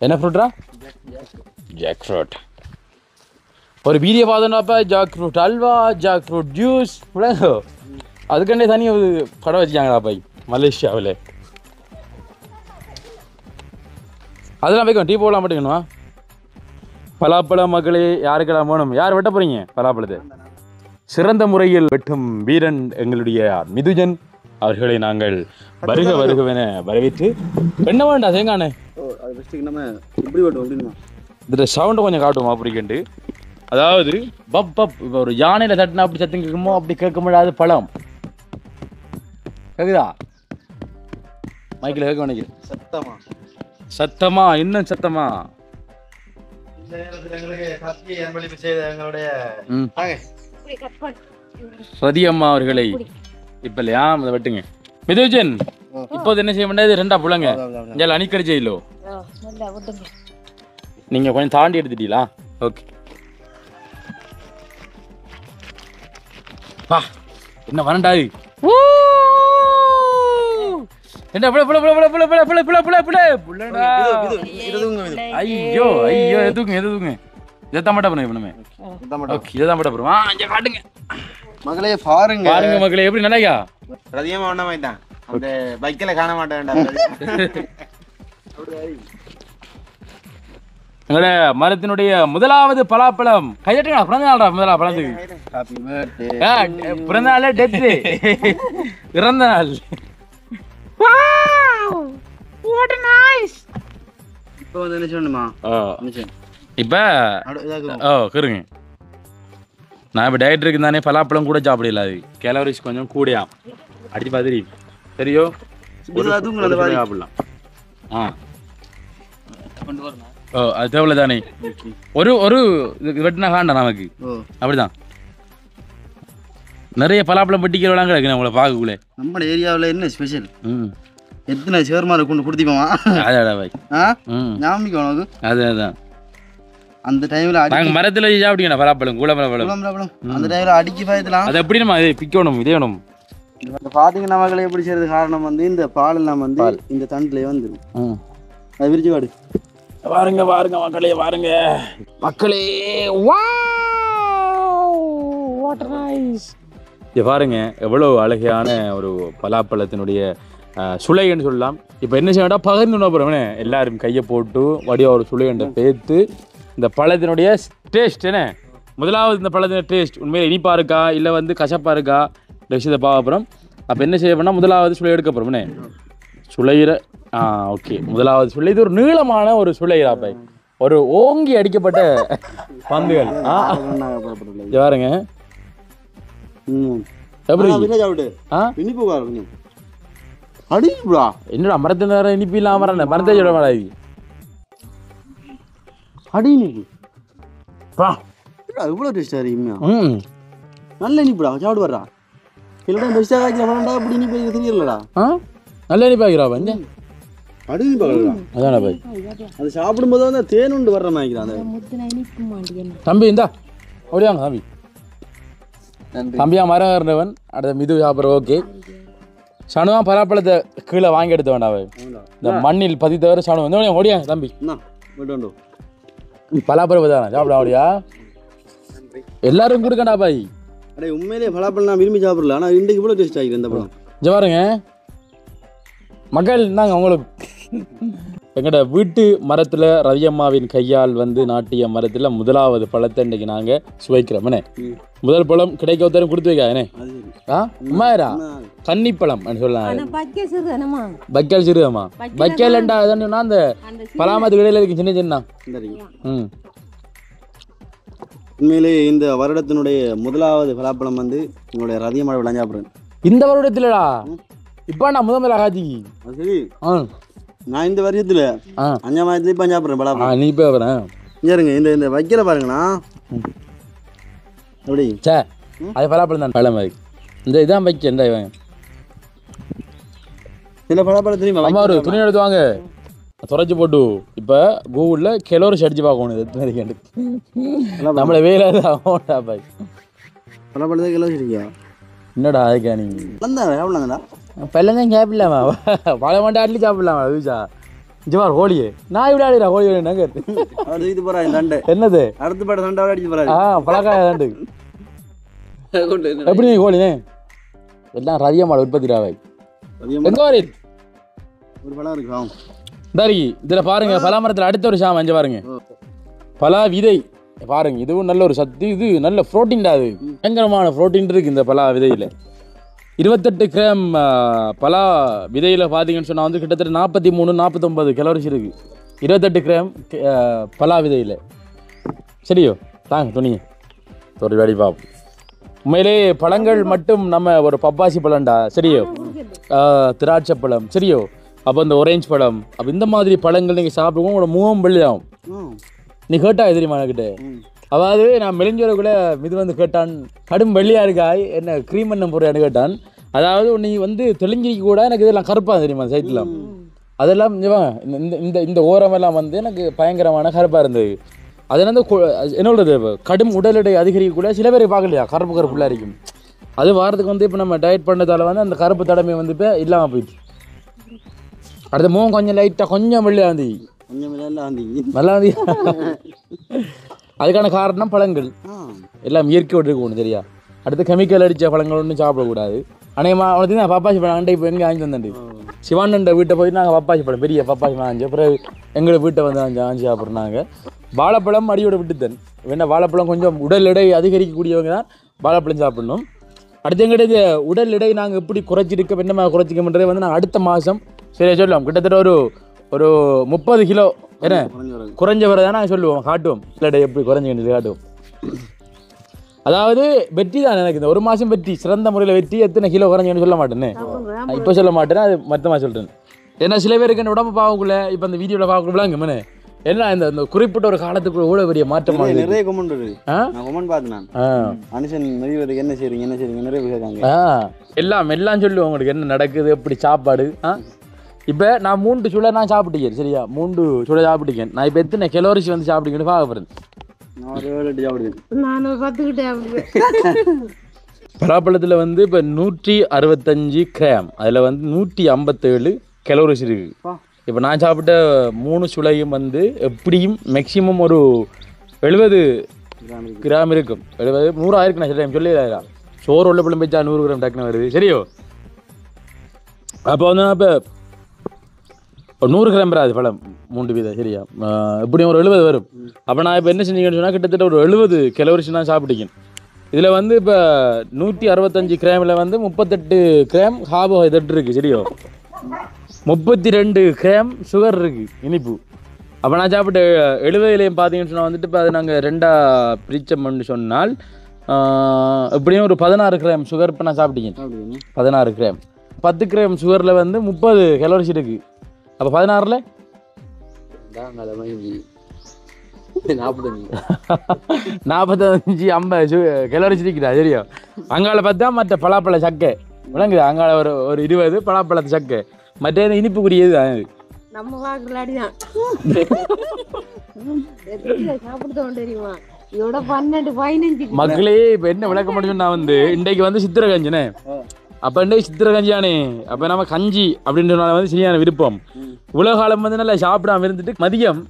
என்ன ஃப்ரூட்ரா? Jack fruit. ஒரு வீடியோ பார்த்தோம்னாப்பா jack fruit halwa, jack fruit juice அதுக்கண்டே தனியாக படம் வச்சுக்காங்கடா பாய் மலேசியாவில். அதெல்லாம் வைக்கும் டீ போடலாம் மாட்டேங்கணுமா? பலாப்பழம் மக்களே யாருக்கெல்லாம் வேணும்? யார் வெட்ட போறீங்க பலாப்பழத்தை? சிறந்த முறையில் வெட்டும் வீரன் எங்களுடைய மிதுஜன் அவர்களை நாங்கள் வருக வருகவென வரவேற்று என்ன வேண்டாம் தேங்கானே இந்த சவுண்டை கொஞ்சம் காட்டுவோம் அப்படின்ட்டு. அதாவது பப் பப் இப்போ ஒரு யானையில் தட்டினா அப்படி சத்தம் கேட்குமோ அப்படி கேட்க முடியாத பழம் கேக்குதா? மைக்கில் கேட்க நினைக்கிறேன். சத்தமா சத்தமா இன்னும் சத்தமா சதி அம்மா அவர்களை இப்ப இல்லையா அதை வெட்டுங்க. மிதுஜன் இப்போது என்ன செய்ய வேண்டியது? ரெண்டா புள்ளங்க இதில் அணிக்கடி செய்யலோ நீங்க கொஞ்சம் தாண்டி எடுத்துட்டீங்களா? ஓகே பா என்ன வரண்டாது என்ன ஐயோ ஐயோ எதுங்க எதுங்க இதைத்தான் மட்டும் பண்ணுங்க பண்ணுமே. ஓகே இதைதான் மட்டும் பண்ணுவோம். இங்கே காட்டுங்க மகளே பாருங்க பாருங்க மகளே எப்படி நினைக்கா ரதியமா ஒண்ணாமைத்தான் அந்த பைக்கில காண மாட்டேன். எங்களோட மரத்தினுடைய முதலாவது பலாப்பழம் கையட்டுங்களா? பிறந்த நாள்டா முதலா பழத்துக்கு. பிறந்த நாளே டெத்து இறந்த நாள். இப்போ வந்து என்ன சொல்லணுமா? இப்போ கேருங்க நான் இப்போ டயட் இருக்கு தானே பலாப்பழம் கூட சாப்பிடல. அது கேலரிஸ் கொஞ்சம் கூடயா அடிச்சு பார்த்துரி சரியோ சாப்பிடலாம். அது தேவையில்ல தானே ஒரு ஒரு வெட்டினா காண்டா நமக்கு அப்படிதான். நிறைய பலாப்பழம் பட்டிக்கிறவெல்லாம் கிடக்கு நம்மளை பார்க்கக்குள்ளே. நம்ம ஏரியாவில் என்ன ஸ்பெஷல்? எத்தனை சேர்மாரை கொண்டு கொடுத்திப்போமா? அதாடா பாய் ஞாபகம் உனக்கு? அதுதான் அந்த டைம்ல நாங்கள் மரத்தில் சாப்பிட்டீங்கண்ணா பலாப்பழம் கூழப்பழம் அந்த டைம்ல அடிக்கி பயத்தலாம். அது எப்படி நம்ம அதை பிக்கணும் இதேணும் பாத்தீங்கன்னா மக்களை எப்படி செய்யறது காரணம் வந்து இந்த பால் எல்லாம் வந்து இந்த தண்டுல வந்துடும். அது விரிச்சு காடு. பாருங்க பாருங்க மக்களே, பாருங்க மக்களே, வாட்டர் நைஸ். இது பாருங்க எவ்வளவு அழகான ஒரு பலாப்பழத்தினுடைய சுளைன்னு சொல்லலாம். இப்போ என்ன செய்யணும், பகிர்ந்து போகிறோம்னே எல்லாரும் கையை போட்டு வடிவா ஒரு சுளையண்டை பேத்து இந்த பழத்தினுடைய டேஸ்ட் என்ன, முதலாவது இந்த பழத்தின டேஸ்ட் உண்மையில இனிப்பா இருக்கா இல்லை வந்து கசப்பா இருக்கா இந்த விஷயத்தை பார்க்க போகிறோம். அப்போ என்ன செய்ய போனால் முதலாவது சுளை எடுக்க போகிறோம்னே சுளையிற. ஓகே, முதலாவது சுளை. இது ஒரு நீளமான ஒரு சுளையிறா பை, ஒரு ஓங்கி அடிக்கப்பட்ட பந்துகள். பாருங்க என்னடா மரத்தின் நேரம் இனிப்பு இல்லாம வரேன் மரத்தை சொல்ல மாட்டாது அடி இனிப்பு இவ்வளோ டேஸ்டா இருக்கு. நல்ல இனிப்புடா சாப்பிடு வர்றா. இல்லடா பெஸ்டா காய்க்கிறா அப்படி இனிப்பு தெரியலடா. நல்ல இனிப்பாக்கிறா பஞ்ச அடி இனிப்பாக்கிறா. அதான பை, அது சாப்பிடும்போது வந்து தேன் உண்டு வர்ற மாதிரிக்கிறான் தம்பி. இந்தா அப்படியாங்க தம்பி. தம்பியா மரம் இருந்தவன் அடுத்த மிது சாப்பிட்ற. ஓகே, சனுவா பலாப்பழத்தை கீழே வாங்கி எடுத்த வேண்டாவே, இந்த மண்ணில் பதித்தவரை சனு வந்து ஓடியா தம்பி. பலாப்பழம் தானே சாப்பிட அப்படியா எல்லாரும் கொடுக்கண்டா பாய். அடே உண்மையிலே பலாப்பழம் நான் விரும்பி சாப்பிடல, ஆனால் இன்றைக்கு இவ்வளோ டேஸ்ட் ஆகிருக்கு இந்த பழம். இங்கே பாருங்க மக்கள், நாங்கள் உங்களுக்கு எங்களோட வீட்டு மரத்தில் ரவியம்மாவின் கையால் வந்து நாட்டிய மரத்தில் முதலாவது பழத்தை இன்றைக்கி நாங்கள் சுவைக்கிறோம். முதல் பழம் கிடைக்க ஒருத்தரும் கொடுத்து வைக்காதே. உண்மையா கன்னிப்பழம் சொல்லலாம். பக்கல் சிறுதமா பக்கல்ண்டா அந்த பலாமத்து கடையில் இருக்கு சின்ன சின்ன. உண்மையிலே இந்த வருடத்தினுடைய முதலாவது பலாப்பழம் வந்து உங்களுடைய ரதியம்மா விளைஞ்சாப்புறேன் இந்த வருடத்துலடா. இப்போ நான் முதல்ல காட்சி சரி. நான் இந்த வருஷத்துல 5ஆம் மாதத்துல இப்போ சாப்பிட்றேன் பலாப்பழம். நீ இப்போ வரேன் இருங்க. இந்த வைக்கல பாருங்கண்ணா அப்படி சே அது பலாப்பழம் தான் பழம் மாதிரி. இந்த இதான் வைக்க இந்த இவன் சில பலாப்பழத்தையும் அம்மா ஒரு துணி எடுத்துவாங்க துறைச்சி போட்டு. இப்போ கூகுளில் கிலோரிஸ் அடிச்சு பார்க்கணும் எத்தனை நம்மளை வேலை பாய் பலாப்பழத்தை கிலோ சரியா என்னடா அதுக்கா நீ எவ்வளோங்கண்ணா பழம் சாப்பிடலாமா பழ மாட்டா அட்லி சாப்பிடலாமா வீசா ஜிவார் ஹோலியே நான் இப்படி ஆடுறா ஹோலி நகர் இது போகிறேன் தண்டை என்னது அடுத்த பாட்டு தண்டை அடிச்சு போகிறேன் பழக்காய தண்டு எப்படி நீ ஹோலினே எல்லாம் ரதியம்மாட உற்பத்திடாவை எங்கே வாரி ஒரு பழம் இருக்கு தாரி. இதில் பாருங்க பலாமரத்தில் அடுத்த ஒரு சாமம் அஞ்சு பாருங்க பலா விதை பாருங்க. இதுவும் நல்ல ஒரு சத்து, இது நல்ல ப்ரோட்டீன்டா. அது பயங்கரமான ப்ரோட்டீன் இருக்கு இந்த பலா விதையில். 28 கிராம் பலா விதையில் பார்த்தீங்கன்னு சொன்னால் வந்து கிட்டத்தட்ட 43-49 கலோரிஸ் இருக்குது 28 கிராம் பலா விதையில். சரியோ தாங்க துணியை ஒரு வேடி பார்ப்போம். உண்மையிலே பழங்கள் மட்டும் நம்ம ஒரு பப்பாசி பழம்டா சரியோ, திராட்சை பழம் சரியோ, அப்போ இந்த ஒரேஞ்ச் பழம், அப்போ இந்த மாதிரி பழங்கள் நீங்கள் சாப்பிடுவோம் உங்களோட முகம் வெள்ளையாகும். நீ கேட்டா தெரியுமா என்கிட்ட, அதாவது நான் மெலிஞ்சவரை இது வந்து கேட்டான் கடும் வெள்ளையா இருக்காய் என்ன க்ரீம் பண்ண போறியான்னு கேட்டான். அதாவது நீ வந்து தெளிஞ்சிக்கு கூட எனக்கு இதெல்லாம் கருப்பாக தெரியுமா சைட்டில் அதெல்லாம் இந்த இந்த ஓரமெல்லாம் வந்து எனக்கு பயங்கரமான கருப்பாக இருந்தது. அது வந்து என்ன சொல்றது கடும் உடல் எடை அதிகரிக்க கூட சில பேரை பார்க்கலையா கருப்பு கருப்புலாம் இருக்கும். அது வாரத்துக்கு வந்து இப்போ நம்ம டயட் பண்ணதால வந்து அந்த கருப்பு தடமை வந்து இப்போ இல்லாமல் போயிடுச்சு. அடுத்த முகம் கொஞ்சம் லைட்டாக கொஞ்சம் வெள்ளையாக வந்து நல்லா வந்து அதுக்கான காரணம் பழங்கள் எல்லாம் இயற்கையோடு இருக்கணும் சரியா. அடுத்து கெமிக்கல் அடித்த பழங்கள் ஒன்றும் சாப்பிடக்கூடாது. அநேகமாக அவனுக்கு நான் பப்பாசி பழம் அண்டை இப்போ எங்கே வாங்கி வந்தேன் சிவானண்ட வீட்டை போய் நாங்கள் பப்பாசி பழம் பெரிய பப்பாசி பழம் வாங்கி அப்புறம் எங்களை வீட்டை வந்து வாங்கி சாப்பிட்றாங்க. வாழைப்பழம் அடியோட விட்டுத்தன் வேணா வாழைப்பழம் கொஞ்சம் உடல் எடை அதிகரிக்கக்கூடியவங்க தான் வாழைப்பழம் சாப்பிடணும். அடுத்து எங்கிட்ட உடல் எடை நாங்கள் எப்படி குறைச்சிருக்க என்னமா குறைச்சிக்கன்றதே வந்து நாங்கள் அடுத்த மாதம் சரியா சொல்லலாம். கிட்டத்தட்ட ஒரு 30 கிலோ என்ன குறைஞ்ச வரை தான் நாங்கள் சொல்லுவோம் காட்டுவோம் எடை எப்படி குறைஞ்சி காட்டுவோம். அதாவது வெற்றி தான் எனக்கு இந்த ஒரு மாதம் வெற்றி சிறந்த முறையில் வெற்றி எத்தனை கிலோ குறைஞ்சு சொல்ல மாட்டேன்னு இப்போ சொல்ல மாட்டேன்னா அது மொத்தமாக சொல்கிறேன். ஏன்னா சில பேருக்கு என்ன உடம்பு பார்க்கக்குள்ள இப்போ அந்த வீடியோவில் பார்க்கக்கூடாங்க மனே என்ன இந்த குறிப்பிட்ட ஒரு காலத்துக்குள்ள எவ்வளோ பெரிய மாற்றம் நிறைய கமெண்ட் பார்த்தேன் மனுஷன் மதிவதுக்கு என்ன செய்றீங்க நிறைய பேர் எல்லாம் சொல்லுவோம் உங்களுக்கு என்ன நடக்குது எப்படி சாப்பாடு. இப்போ நான் 3 சுளை நான் சாப்பிட்டேன் சரியா 3 சுளை சாப்பிட்டேன். நான் இப்போ எத்தனை கலோரிஸ் வந்து சாப்பிட்டீங்கன்னு பார்க்க போகிறேன். பலாப்பழத்தில் வந்து இப்போ 165 கிராம், அதில் வந்து 157 கலோரிஸ் இருக்குது. இப்போ நான் சாப்பிட்ட 3 சுளையும் வந்து எப்படியும் மேக்ஸிமம் ஒரு 70 கிராம் இருக்கும். 70 100 ஆயிருக்கு. நான் சொல்ல சொல்லிடுறா சோறு உள்ள பழம் வச்சா 100 கிராம் டக்குன்னு வருது. சரியோ? அப்போ வந்து நான் இப்போ ஒரு 100 கிராம் வராது பழம் 3 வீதம். சரியா? எப்படியும் ஒரு 70 வரும். அப்போ நான் இப்போ என்ன செஞ்சீங்கன்னு சொன்னால் கிட்டத்தட்ட ஒரு 70 கலோரிஸ் நான் சாப்பிட்டீங்க. இதில் வந்து இப்போ 165 கிராமில் வந்து 38 கிராம் கார்போஹைட்ரேட் இருக்குது. சரியோ? 32 கிராம் சுகர் இருக்குது, இனிப்பு. அப்போ நான் சாப்பிட்ட 70லையும் பார்த்தீங்கன்னு சொன்னால் வந்துட்டு இப்போ அது நாங்கள் 2ஆக பிரித்தோம்னு சொன்னால் எப்படியும் ஒரு 16 கிராம் சுகர் இப்போ நான் சாப்பிட்டீங்க. 16 கிராம் 10 கிராம் சுகரில் வந்து 30 கலோரிஸ் இருக்குது. அப்போ 16ல் 45 50 கலோரிஸ் இருக்குதா? சரியா? அங்கால பார்த்தா மற்ற பலாப்பழ சக்கை விளங்குது. அங்கால ஒரு 20 பலாப்பழத்து சக்கை, மற்ற இனிப்புக்குரியது தான். நம்ம வாக்குலாடிதான் சாப்பிட்டு தெரியுமா? இதோட 12 15 மக்களே இப்போ என்ன விளக்க முடியும்? நான் வந்து இன்றைக்கு வந்து சித்திரை கஞ்சினே. அப்போ இன்றைக்கு சித்திரை கஞ்சியானே. அப்போ நம்ம கஞ்சி அப்படின்றனால வந்து சரியான விருப்பம். உலக காலம் வந்து நல்லா சாப்பிடாம இருந்துட்டு மதியம்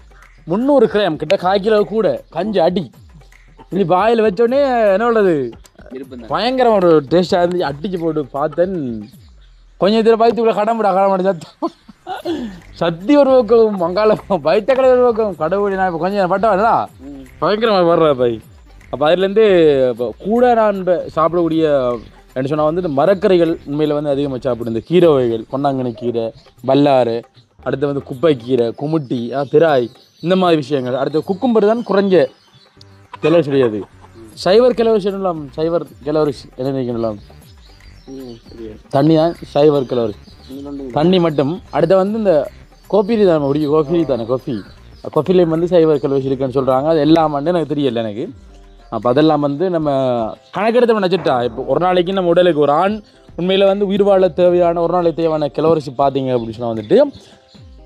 300 கிராம் கிட்ட 1/4 கிலோ கூட கஞ்சி அடி இப்படி வாயில் வச்சோடனே என்ன உள்ளது பயங்கரம் ஒரு டேஸ்டாக இருந்து அடிச்சு போட்டு பார்த்தேன். கொஞ்சம் இதில் பயத்துக்குள்ள கடமுடா சத்தம் சத்தி ஒரு பக்கம் மங்காளம் பயத்த கடை ஒரு பக்கம் கடவுளி. நான் இப்போ கொஞ்சம் பட்டா பயங்கரமாக வர்ற பை. அப்போ அதுலேருந்து இப்போ கூட நான் சாப்பிடக்கூடிய என்ன சொன்னால் வந்து மரக்கறிகள் உண்மையில் வந்து அதிகமாக சாப்பிடும். இந்த கீரை வகைகள், பொன்னாங்கண்ணி கீரை, பல்லாறு, அடுத்து வந்து குப்பைக்கீரை, குமுட்டி, திராய், இந்த மாதிரி விஷயங்கள். அடுத்து குக்கும்பர் தான் குறைஞ்ச கலோரிஸ் கிடையாது. சைவர் கலோரிஸ் என்னலாம்? சைவர் கலோரிஸ் என்ன நினைக்கலாம்? தண்ணி தான் சைவர் கலோரிஸ், தண்ணி மட்டும். அடுத்து வந்து இந்த கோஃபி தானே கோஃபிலையும் வந்து சைவர் கலோரிஸ் இருக்குன்னு சொல்கிறாங்க. அது எல்லாம் வந்து எனக்கு தெரியல எனக்கு. அப்போ அதெல்லாம் வந்து நம்ம கணக்கெடுத்து நினச்சிட்டா இப்போ ஒரு நாளைக்கு நம்ம உடலுக்கு ஒரு ஆண் உண்மையில் வந்து உயிர் வாழ தேவையான ஒரு நாளைக்கு தேவையான கலோரிஸ் பார்த்தீங்க அப்படின்னு சொன்னால் வந்துட்டு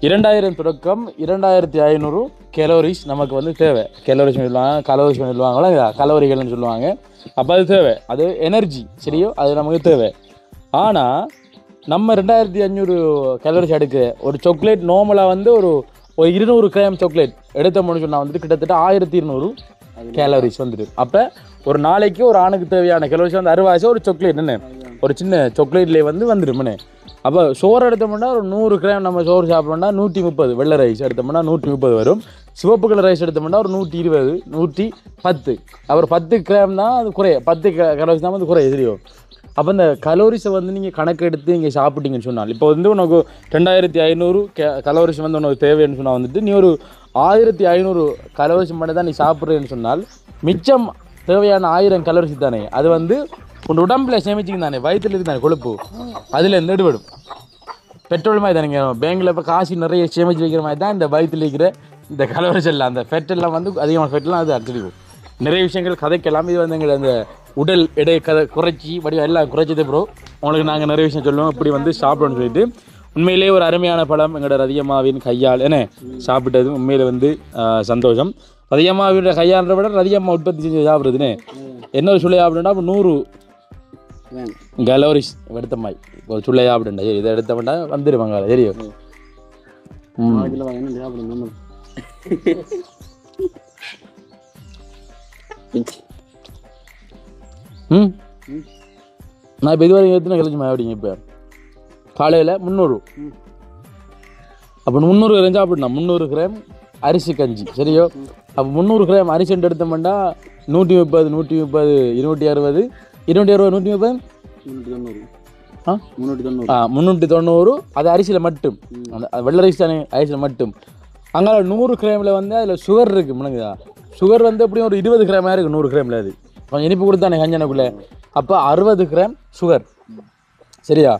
2000 தொடக்கம் 2500 கலோரிஸ் நமக்கு வந்து தேவை. கலோரிஸ் சொல்லுவாங்களா, கலோரிகள்னு சொல்லுவாங்க. அப்போ அது தேவை, அது எனர்ஜி. சரியோ? அது நமக்கு தேவை. ஆனால் நம்ம 2500 கலோரிஸ் எடுக்க ஒரு சாக்லேட் நார்மலாக வந்து ஒரு 200 கிராம் சாக்லேட் எடுத்தோம்னு சொன்னால் வந்துட்டு கிட்டத்தட்ட 1200 கேலரிஸ் வந்துடும். அப்போ ஒரு நாளைக்கு ஒரு ஆணுக்கு தேவையான கலோரிஸ் வந்து 60 ஒரு சாக்லேட் என்ன ஒரு சின்ன சாக்லேட்லேயே வந்துடும். அப்போ சோறு எடுத்தோம்னா ஒரு 100 கிராம் நம்ம சோறு சாப்பிட்டோம்னா 130. வெள்ளை ரைஸ் எடுத்தோம்னா 130 வரும். சிவப்பு கலர் ரைஸ் எடுத்தோம்னா ஒரு 120 110. அப்புறம் 10 கிராம் தான் அது குறைய, 10 கலோரிஸ் தான் வந்து குறைய. தெரியும்? அப்போ இந்த கலோரிஸை வந்து நீங்கள் கணக்கு எடுத்து இங்கே சாப்பிட்டீங்கன்னு சொன்னால் இப்போ வந்து உனக்கு 2500 கலோரிஸ் வந்து உனக்கு தேவைன்னு சொன்னால் வந்துட்டு நீ ஒரு 1500 கலோரிஸ் மட்டும் தான் நீ சாப்பிட்றேன்னு சொன்னால் மிச்சம் தேவையான 1000 கலோரிஸ் தானே அது வந்து உன் உடம்புல சேமிச்சிங்க தானே, வயிற்றுல இருக்கு தானே கொழுப்பு, அதில் இருந்து எடுபடும். பெட்ரோல் மாதிரி தானேங்க, பேங்கில் இப்போ காசு நிறைய சேமிச்சு வைக்கிற மாதிரி தான் இந்த வயிற்றுல இருக்கிற இந்த கலோரிஸ் எல்லாம், அந்த ஃபெட்டெல்லாம் வந்து அதிகமான ஃபெட்டெல்லாம் அது அடிச்சிருக்கும். நிறைய விஷயங்கள் கதைக்கெல்லாம் இது வந்து எங்களை அந்த உடல் எடை குறைச்சி வடிவம் எல்லாம் குறைச்சது ப்ரோ. உங்களுக்கு நாங்கள் நிறைய விஷயம் சொல்லுவோம் இப்படி வந்து சாப்பிடணும்னு சொல்லிட்டு. உண்மையிலே ஒரு அருமையான பழம் எங்களோட ரதியம்மாவின் கையால் என்ன சாப்பிட்டது உண்மையில் வந்து சந்தோஷம். ரதியம்மாவின் கையாளரை விட ரதியம்மா உற்பத்தி செஞ்சு சாப்பிட்றதுன்னு என்ன ஒரு சுள்ளை சாப்பிடுன்னா அப்போ 100 கலோரிஸ் எடுத்த மாதிரி ஒரு சுள்ளை சாப்பிடுண்டா. சரி, இதை எடுத்தவன்டா வந்துடுவாங்க. தெரியும்? நான் இப்போ இதுவரைக்கும் எத்தனை கிளச்சி அப்படிங்க இப்போ காலையில் 300. அப்போ 300 கிராம் சாப்பிட்னா 300 கிராம் அரிசி கஞ்சி. சரியோ? அப்போ 300 கிராம் அரிசி எடுத்தோம்னா 130 260 230 390. அது அரிசியில் மட்டும், அந்த வெள்ளை ரைஸ் தானே அரிசியில் மட்டும். அங்கே 100 கிராமில் வந்து அதில் சுகர் இருக்குது. முன்னங்குதா சுகர் வந்து எப்படியும் ஒரு 20 கிராமாக இருக்குது 100 கிராமில். அது கொஞ்சம் இனிப்பு கொடுத்தானே கஞ்சனக்குள்ளே. அப்போ 60 கிராம் சுகர். சரியா?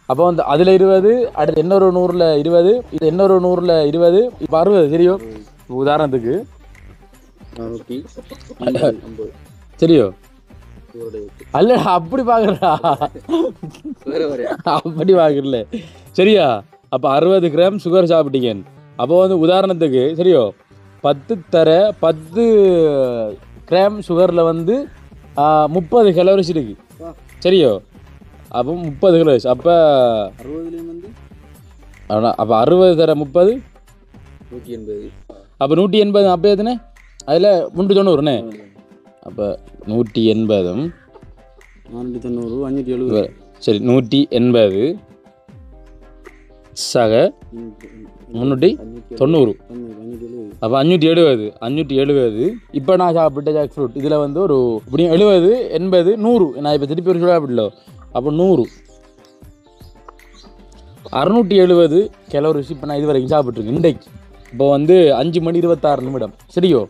அப்போ வந்து அதில் 20, அடுத்து இன்னொரு 100ல் 20, இது இன்னொரு 100ல் 20, இப்போ 60. சரியோ? உதாரணத்துக்கு சரியோ? அல்ல அப்படி பார்க்குறா, அப்படி பார்க்குறல. சரியா? அப்போ 60 கிராம் சுகர் சாப்பிட்டீங்க. அப்போ வந்து உதாரணத்துக்கு சரியோ 10 கிராம் சுகரில் வந்து 30 கலோரிஸ் இருக்குது. சரியோ அப்போ 30 கலோரிஸ் அப்போ 60 வந்து அப்போ 60 தர 30 180 அப்போ 180 அப்போ எதுனே அதில் 390ண்ணே அப்போ 180 490 570 சரி 180 சக 390 அப்போ 570 இப்போ நான் சாப்பிட்ட ஜாக் ஃப்ரூட் இதில் வந்து ஒரு இப்படியும் 70 80 100 நான் இப்போ திருப்பி ஒரு சாப்பிடல அப்போ 100 670 கலோரிஸ் இப்போ நான் இது வரைக்கும் சாப்பிட்ருக்கேன் இன்றைக்கு இப்போ வந்து 5 மணி 26 நிமிடம் சரியோ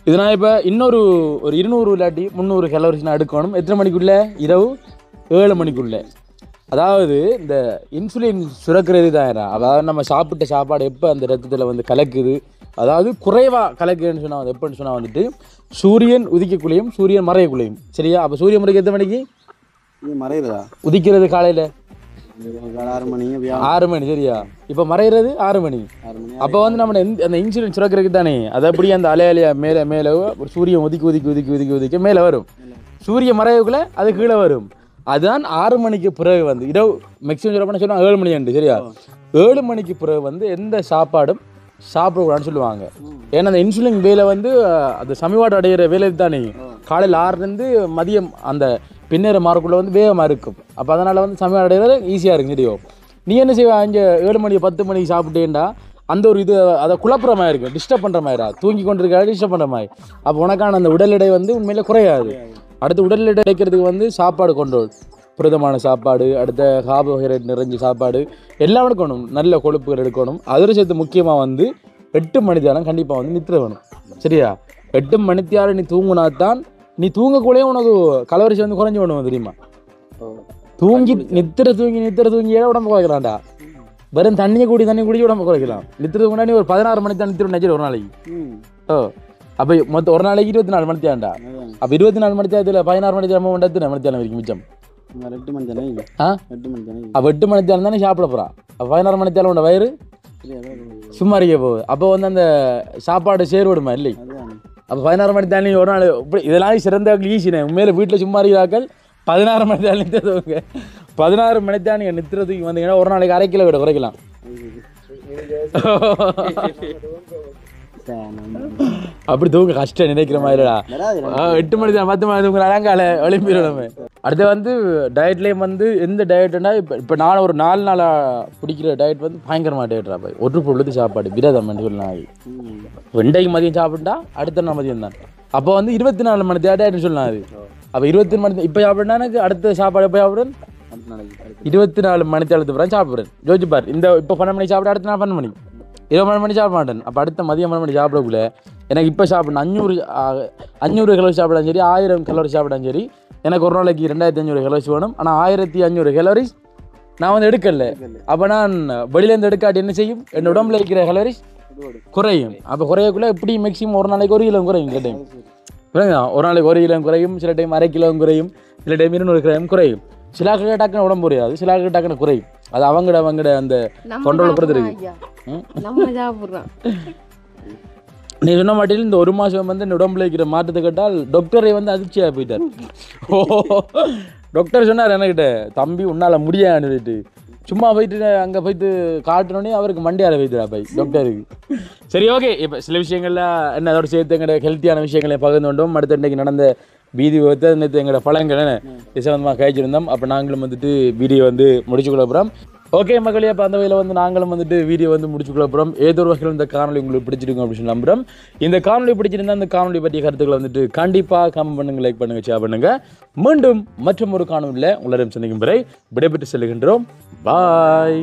இது நான் இப்போ இன்னொரு ஒரு 200 இல்லாட்டி 300 கலோரிஸ் நான் எடுக்கணும் எத்தனை மணிக்குள்ளே இரவு 7 மணிக்குள்ளே அதாவது இந்த இன்சுலின் சுரக்கிறது தான் அதாவது நம்ம சாப்பிட்ட சாப்பாடு எப்போ அந்த ரத்தத்தில் வந்து கலக்குது அதாவது குறைவாக கலக்குதுன்னு சொன்னால் வந்து எப்போன்னு சொன்னால் வந்துட்டு சூரியன் உதிக்கக்குள்ளேயும் சூரியன் மறையக்குள்ளேயும் சரியா அப்போ சூரியன் முறைக்கு எத்தனை மணிக்கு மறையுதா உதிக்கிறது காலையில் 6 மணி சரியா இப்போ மறைகிறது 6 மணி அப்போ வந்து நம்ம அந்த இன்சுலின் சுரக்கிறதுக்கு தானே அது அப்படியே அந்த அலையா மேலே மேலே ஒரு சூரியன் ஒதுக்கி மேலே வரும் சூரிய மறைவுக்குள்ளே அது கீழே வரும் அதுதான் 6 மணிக்கு பிறகு வந்து இரவு மேக்ஸிமம் சொல்ல சொன்னால் 7 மணி அண்டு சரியா 7 மணிக்கு பிறகு வந்து எந்த சாப்பாடும் சாப்பிடக்கூடாதுன்னு சொல்லுவாங்க ஏன்னா அந்த இன்சுலின் வேலை வந்து அந்த சமிவாடு அடைகிற வேலை தானே காலையில் 6லேருந்து மதியம் அந்த பின்னேற மார்க்குள்ளே வந்து வேகமாக இருக்கும் அப்போ அதனால் வந்து சமிவாடு அடைகிறது ஈஸியாக இருக்கும் தெரியும் நீ என்ன செய்வா இங்கே 7 மணி 10 மணிக்கு சாப்பிட்டேன்டா அந்த ஒரு இது அதை குழப்புற மாதிரி இருக்கும் டிஸ்டர்ப் பண்ணுற மாதிரிடா தூங்கி கொண்டு இருக்க டிஸ்டர்ப் பண்ணுற மாதிரி அப்போ உனக்கான அந்த உடல் எடை வந்து உண்மையிலே குறையாது அடுத்து உடல் எடை கிடைக்கிறதுக்கு வந்து சாப்பாடு கொண்டோல் புரதமான சாப்பாடு அடுத்த கார்போஹைட்ரேட் நிறைஞ்ச சாப்பாடு எல்லாம் எடுக்கணும் நல்ல கொழுப்புகள் எடுக்கணும் அதில் சேர்த்து முக்கியமாக வந்து 8 மணி நேரம் கண்டிப்பாக வந்து நித்திர வேணும் சரியா 8 மணி நேரம் நீ தூங்கினா தான் நீ தூங்கக்குள்ளேயே உனக்கு கலோரிஸ் வந்து குறைஞ்சி வேணும் தெரியுமா தூங்கி நித்திர தூங்கியே உடம்பு குறைக்கலாம்டா வெறும் தண்ணியை குடிச்சு உடம்பு குறைக்கலாம் நித்திரத்துக்கு முன்னாடி ஒரு 16 மணி தான் நித்திரம் நினைச்சு ஒரு நாளைக்கு அப்போ மொத்தம் ஒரு நாளைக்கு 24 மணி தேண்டா அப்போ 24 மணி தேரத்தில் 16 மணி தேரம் எத்தனை மணி தேரம் வரைக்கும் மிச்சம் 8 மணி தானே 8 மணி தானே அப்போ 8 மணி தேரம் தானே சாப்பிட போகிறான் அப்போ 16 மணி தேரம் உண்ட வயிறு சும்மா இருக்க போகுது அப்போ வந்து அந்த சாப்பாடு சேர்விடுமா இல்லை அப்போ 16 மணி தானே ஒரு நாள் இப்படி இதெல்லாம் சிறந்த ஈஸினே உண்மையில வீட்டில் சும்மா இருக்கிறாக்கள் 16 மணி தேரம் நிறுத்தவங்க 16 மணி தான் நீங்கள் நிறுத்துறதுக்கு வந்தீங்கன்னா ஒரு நாளைக்கு 1/2 கிலோ விட குறைக்கலாம் அப்படி தூங்க கஷ்டம் நினைக்கிற மாதிரிடா 8 மணி தான் 10 மணி தூங்குற அலங்கால ஒலிம்பியமே அடுத்து வந்து டயட்லேயும் வந்து எந்த டயட்னா இப்போ நான் ஒரு 4 நாளாக பிடிக்கிற டயட் வந்து பயங்கரமாக டயட்ரா போய் ஒற்று பொழுது சாப்பாடு விரதம் சொல்லலாம் வெண்டைக்கு மதியம் சாப்பிட்டா அடுத்த நாள் மதியம் தான் அப்போ வந்து 24 மணி டயட்னு சொல்லலாம் அது அப்போ 20 மணி இப்போ சாப்பிட்னா எனக்கு அடுத்த சாப்பாடு எப்போ சாப்பிட்றேன் 24 மணி தேரத்துக்கு அப்புறம் சாப்பிட்றேன் ஜோதிச்சு பார் இந்த இப்போ 12 மணிக்கு சாப்பிட அடுத்த நாள் 12 மணி 20 மணி சாப்பிட மாட்டேன் அப்போ அடுத்த மதியம் 12 மணி சாப்பிடக்குள்ள எனக்கு இப்போ சாப்பிடணும் 500 கலோரி சாப்பிடாலும் சரி 1000 கலோரி சாப்பிடாலும் சரி எனக்கு ஒரு நாளைக்கு 2500 கலோரிஸ் வேணும் ஆனால் 1500 கலோரிஸ் நான் வந்து எடுக்கல அப்போ நான் வெளியிலேருந்து எடுக்காட்டி என்ன செய்யும் என் உடம்புல இருக்கிற கலோரிஸ் குறையும் அப்போ குறையக்குள்ள எப்படி மேக்ஸிமம் ஒரு நாளைக்கு 1 கிலோ குறையும் சில டைம் ஒரு நாளைக்கு 1 கிலோ குறையும் சில டைம் 1/2 கிலோ குறையும் சில டைம் 200 கிராம் குறையும் சில டக்குன்னு உடம்பு புரியாது சில டக்குன்னு குறையும் அது அவங்கட அந்த கண்ட்ரோல் பொறுத்து இருக்கு நீ சொன்ன மாட்டில் இந்த 1 மாதம் வந்து இந்த உடம்புல இருக்கிற மாற்றத்தை கேட்டால் டாக்டரை வந்து அதிர்ச்சியாக போயிட்டார் டாக்டர் சொன்னார் என்கிட்ட தம்பி உன்னால் முடியாதுன்னு சொல்லிட்டு சும்மா போயிட்டு அங்கே போயிட்டு காட்டினோடனே அவருக்கு மண்டியால் போயிட்டுரா போய் டாக்டருக்கு சரி ஓகே இப்போ சில விஷயங்கள்லாம் என்ன அதோட சேர்த்து எங்களோட ஹெல்த்தியான விஷயங்களை பகிர்ந்து கொண்டோம் அடுத்த இன்றைக்கு நடந்த வீதி விபத்து நேற்று எங்களோட பழங்கள் விசவந்தமாக கழிச்சிருந்தோம் அப்போ நாங்களும் வந்துட்டு வீடியோ வந்து முடிச்சுக்கொள்ள போகிறோம் ஓகே மக்களே அப்போ அந்த வகையில் வந்து நாங்களும் வந்துட்டு வீடியோ வந்து முடிச்சுக்கொள்ள போகிறோம் ஏதோ ஒரு வகையில் இந்த காணொலி உங்களுக்கு பிடிச்சிருக்கும் அப்படின்னு சொல்லி நம்புகிறோம் இந்த காணொலி பிடிச்சிருந்தா அந்த காணொலி பற்றிய கருத்துக்களை வந்துட்டு கண்டிப்பாக கமெண்ட் பண்ணுங்கள் லைக் பண்ணுங்கள் ஷேர் பண்ணுங்கள் மீண்டும் மற்றும் ஒரு காணொலியில் உங்களிடம் சந்திக்கும் வரை விடைபெற்று செல்கின்றோம் பாய்